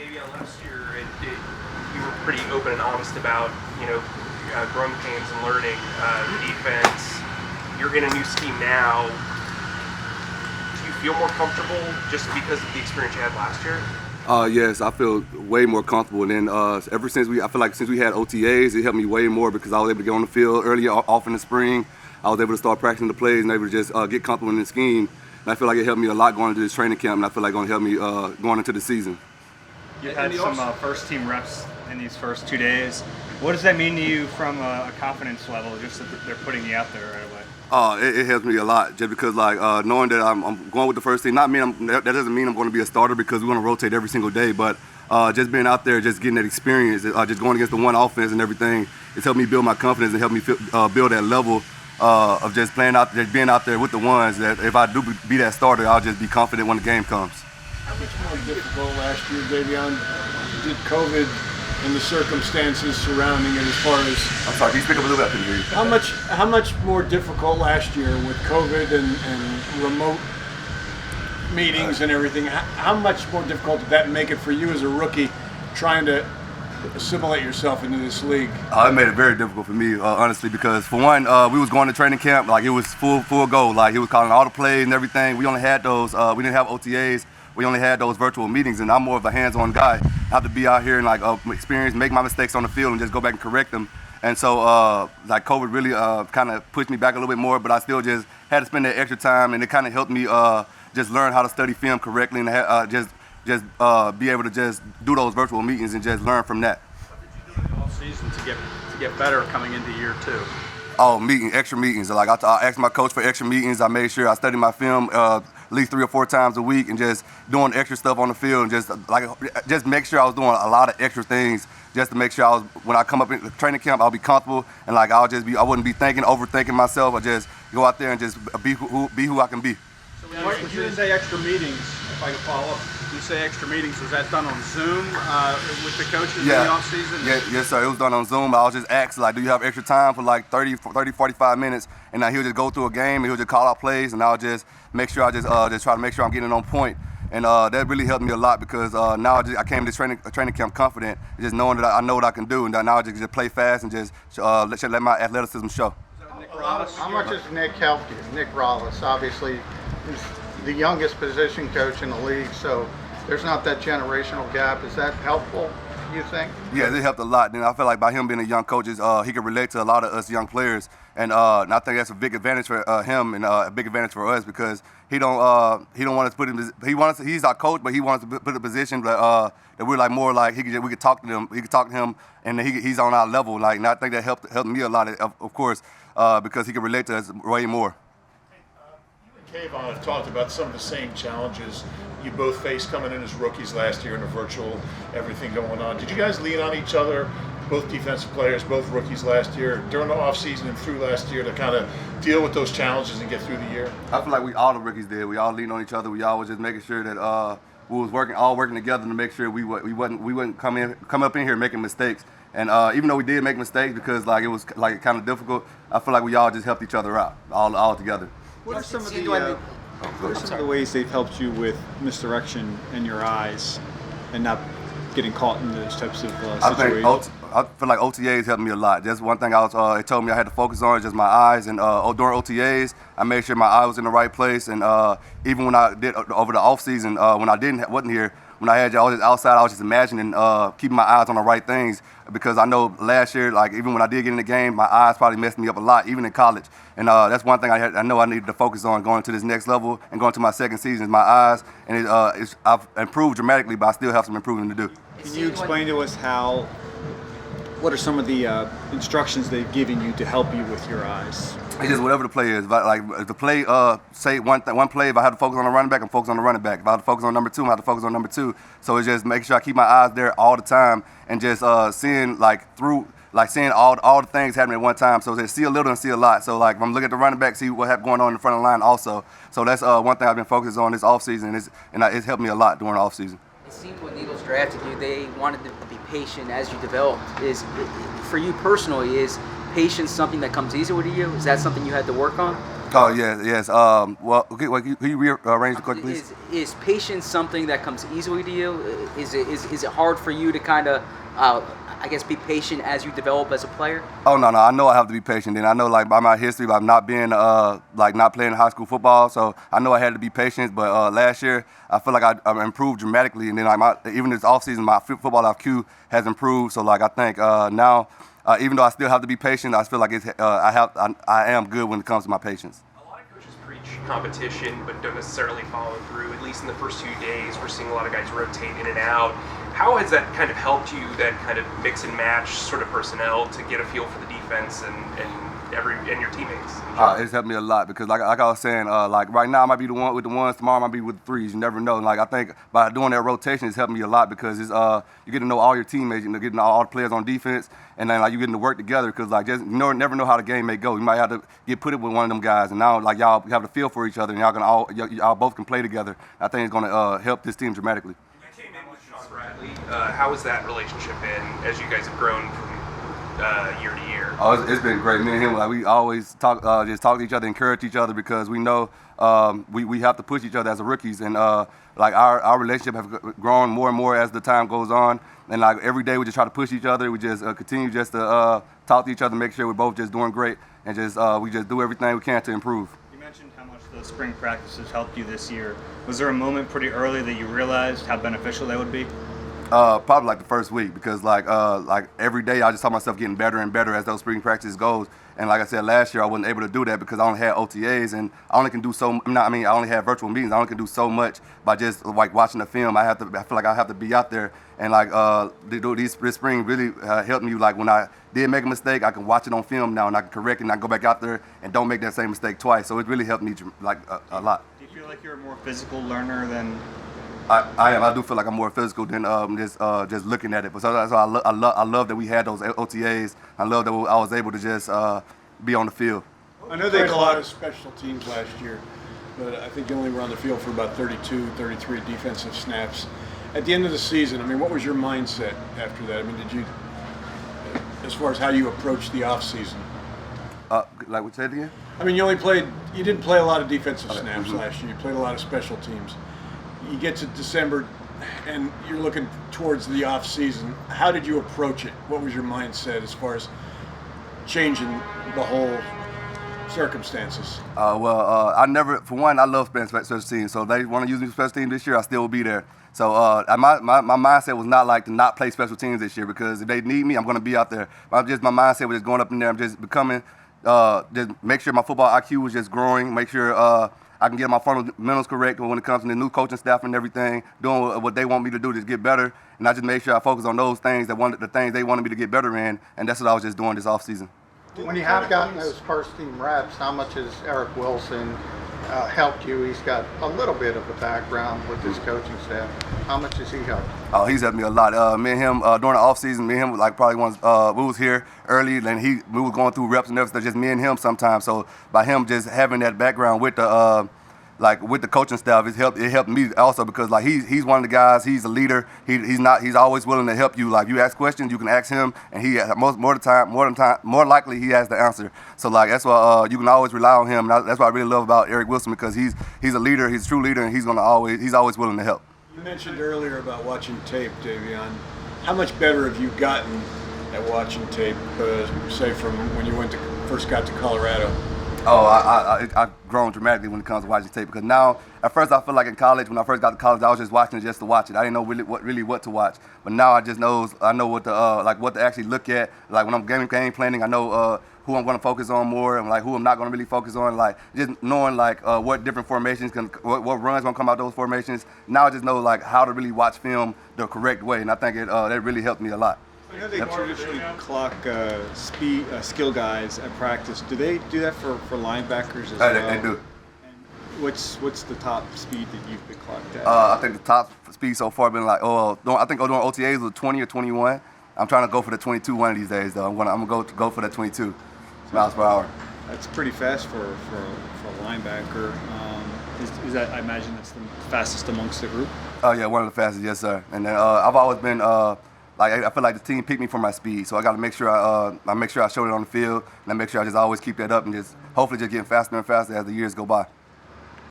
maybe on last year, you were pretty open and honest about, growing pains and learning defense. You're in a new scheme now. Do you feel more comfortable just because of the experience you had last year? Yes, I feel way more comfortable. And then ever since I feel like since we had OTAs, it helped me way more because I was able to get on the field earlier, off in the spring. I was able to start practicing the plays and able to just get comfortable in the scheme. And I feel like it helped me a lot going into this training camp, and I feel like it's going to help me going into the season. You've had some first-team reps in these first 2 days. What does that mean to you from a confidence level, just that they're putting you out there right away? It helps me a lot just because knowing that I'm going with the first team. That doesn't mean I'm going to be a starter because we're going to rotate every single day. But just being out there, just getting that experience, just going against the one offense and everything, it's helped me build my confidence and help me build that level of just playing out, just being out there with the ones. That if I do be that starter, I'll just be confident when the game comes. How much more difficult last year, Davion, did COVID and the circumstances surrounding it as far as... I'm sorry, can you speak up a little bit? I couldn't hear you. How much more difficult last year with COVID and remote meetings and everything? How much more difficult did that make it for you as a rookie trying to assimilate yourself into this league? It made it very difficult for me, honestly, because for one, we was going to training camp, like it was full go. Like he was calling all the plays and everything. We only had those, we didn't have OTAs. We only had those virtual meetings, and I'm more of a hands-on guy. I have to be out here and experience, make my mistakes on the field, and just go back and correct them. And so, COVID really kind of pushed me back a little bit more, but I still just had to spend that extra time, and it kind of helped me just learn how to study film correctly and just be able to just do those virtual meetings and just learn from that. What did you do in the off season to get better coming into year two? Oh, extra meetings. Like I asked my coach for extra meetings. I made sure I studied my film at least 3 or 4 times a week, and just doing extra stuff on the field, and just make sure I was doing a lot of extra things just to make sure when I come up in the training camp, I'll be comfortable, and I wouldn't be overthinking myself. I just go out there and just be who I can be. So when you say extra meetings, if I can follow up, you say extra meetings, was that done on Zoom with the coaches in the off season? Yes, sir. It was done on Zoom. I was just asked, do you have extra time for 30, 45 minutes? And he'll just go through a game, and he'll just call out plays, and I'll just make sure just try to make sure I'm getting it on point. And that really helped me a lot because now I came to training camp confident, just knowing that I know what I can do, and now I just play fast and just let my athleticism show. How much has Nick helped you? Nick Rallis, obviously, is the youngest position coach in the league, so there's not that generational gap. Is that helpful, you think? Yeah, it helped a lot. And I feel like by him being a young coach, he can relate to a lot of us young players. And I think that's a big advantage for him and a big advantage for us because he don't want us to put him. He's our coach, but he wants to put a position that we're more like we could talk to him. He could talk to him, and he's on our level. And I think that helped me a lot, of course, because he can relate to us way more. Kayvon have talked about some of the same challenges you both faced coming in as rookies last year in the virtual everything going on. Did you guys lean on each other, both defensive players, both rookies last year, during the offseason and through last year to kind of deal with those challenges and get through the year? I feel like all the rookies did. We all leaned on each other. We all was just making sure that we was working together to make sure we wouldn't come up in here making mistakes. And even though we did make mistakes because it was kind of difficult, I feel like we all just helped each other out all together. What are some of the ways they've helped you with misdirection in your eyes and not getting caught in those types of situations? I feel like OTAs helped me a lot. That's one thing they told me I had to focus on is just my eyes. And during OTAs, I made sure my eye was in the right place. And even when I did over the off season, when I wasn't here, when I was just outside, I was just imagining keeping my eyes on the right things because I know last year, even when I did get in the game, my eyes probably messed me up a lot, even in college. And that's one thing I know I needed to focus on going to this next level and going to my second season is my eyes. And I've improved dramatically, but I still have some improving to do. Can you explain to us what are some of the instructions they've given you to help you with your eyes? It's just whatever the play is. If the play, say one play, if I have to focus on the running back, I'm focused on the running back. If I have to focus on number 2, I have to focus on number 2. So it's just making sure I keep my eyes there all the time and just seeing seeing all the things happening at one time. So they see a little and see a lot. So if I'm looking at the running back, see what going on in the front of the line also. So that's one thing I've been focused on this offseason, and it's helped me a lot during the offseason. It seemed when Eagles drafted you, they wanted to be patient as you developed. For you personally, is patience something that comes easier to you? Is that something you had to work on? Oh yes. Well, okay. Well, can you rearrange the question, please? Is patience something that comes easily to you? Is it hard for you to kind of, I guess, be patient as you develop as a player? Oh no, I know I have to be patient. And I know, like, by my history, by not being not playing high school football, so I know I had to be patient. But last year, I feel like I improved dramatically, and then even this offseason, my football IQ has improved. So like I think now, even though I still have to be patient, I feel like I am good when it comes to my patience. A lot of coaches preach competition, but don't necessarily follow through. At least in the first few days, we're seeing a lot of guys rotate in and out. How has that kind of helped you, that kind of mix and match sort of personnel, to get a feel for the defense and your teammates? It's helped me a lot because, like I was saying, like right now I might be the one with the ones, tomorrow I might be with the threes. You never know. Like I think by doing that rotation, it's helped me a lot because it's you get to know all your teammates, you get to know all the players on defense, and then like you getting to work together because like just never know how the game may go. You might have to get put it with one of them guys, and now like y'all have the feel for each other, and y'all both can play together. I think it's gonna help this team dramatically. Bradley, how has that relationship been as you guys have grown from year to year? Oh, it's been great. Me and him, like we always talk to each other, encourage each other because we know we have to push each other as rookies, and like our relationship has grown more and more as the time goes on. And like every day we just try to push each other. We just continue just to talk to each other, make sure we're both just doing great, and just we just do everything we can to improve. You mentioned how much the spring practices helped you this year. Was there a moment pretty early that you realized how beneficial they would be? Probably like the first week because like every day I just saw myself getting better and better as those spring practices goes. And like I said, last year I wasn't able to do that because I only had OTAs and I only can do I only had virtual meetings. I only can do so much by just like watching the film. I feel like I have to be out there, and like this spring really helped me. Like when I did make a mistake, I can watch it on film now and I can correct it and I can go back out there and don't make that same mistake twice. So it really helped me like a lot. Do you feel like you're a more physical learner than? I am. I do feel like I'm more physical than just looking at it. But so I love that we had those OTAs. I love that I was able to just be on the field. I know they had a lot of special teams last year, but I think you only were on the field for about 32, 33 defensive snaps. At the end of the season, I mean, what was your mindset after that? I mean, did you, as far as how you approached the off season? Like what said again? I mean, you didn't play a lot of defensive snaps last year. You played a lot of special teams. You get to December and you're looking towards the off season. How did you approach it? What was your mindset as far as changing the whole circumstances? I love playing special teams. So if they want to use me for special teams this year, I still will be there. So my mindset was not like to not play special teams this year because if they need me, I'm going to be out there. My mindset was just going up in there. I'm just becoming, just make sure my football IQ was just growing, make sure I can get my fundamentals correct when it comes to the new coaching staff and everything, doing what they want me to do to get better. And I just made sure I focus on those things, the things they wanted me to get better in, and that's what I was just doing this offseason. When you have gotten those first team reps, how much has Eric Wilson helped you? He's got a little bit of a background with his coaching staff. How much has he helped? Oh, he's helped me a lot. Me and him during the offseason, me and him like probably once we was here early, and we was going through reps and everything, just me and him sometimes. So by him just having that background with the with the coaching staff, it helped me also because like he's one of the guys. He's a leader. He's always willing to help you. Like you ask questions, you can ask him, and he more likely he has the answer. So like that's why you can always rely on him. And that's what I really love about Eric Wilson because he's a leader. He's a true leader, and he's always willing to help. You mentioned earlier about watching tape, Davion. How much better have you gotten at watching tape, say from when you first got to Colorado? Oh, I've grown dramatically when it comes to watching tape because now, at first I feel like in college, when I first got to college, I was just watching it just to watch it. I didn't know really what to watch. But now I know what to actually look at. Like when I'm game planning, I know who I'm going to focus on more and like who I'm not going to really focus on. Like just knowing like what different formations what runs going to come out of those formations. Now I just know like how to really watch film the correct way, and I think that really helped me a lot. I know they traditionally clock skill guys at practice. Do they do that for linebackers as well? They do. And what's the top speed that you've been clocked at? I think the top speed so far been like I think during OTAs was 20 or 21. I'm trying to go for the 22 one of these days though. I'm gonna go for the 22 miles per hour. That's pretty fast for a linebacker. Is that, I imagine that's the fastest amongst the group? Oh yeah, one of the fastest, yes sir. And then I've always been like I feel like the team picked me for my speed. So I got to make sure I make sure I showed it on the field, and I make sure I just always keep that up and just hopefully just getting faster and faster as the years go by.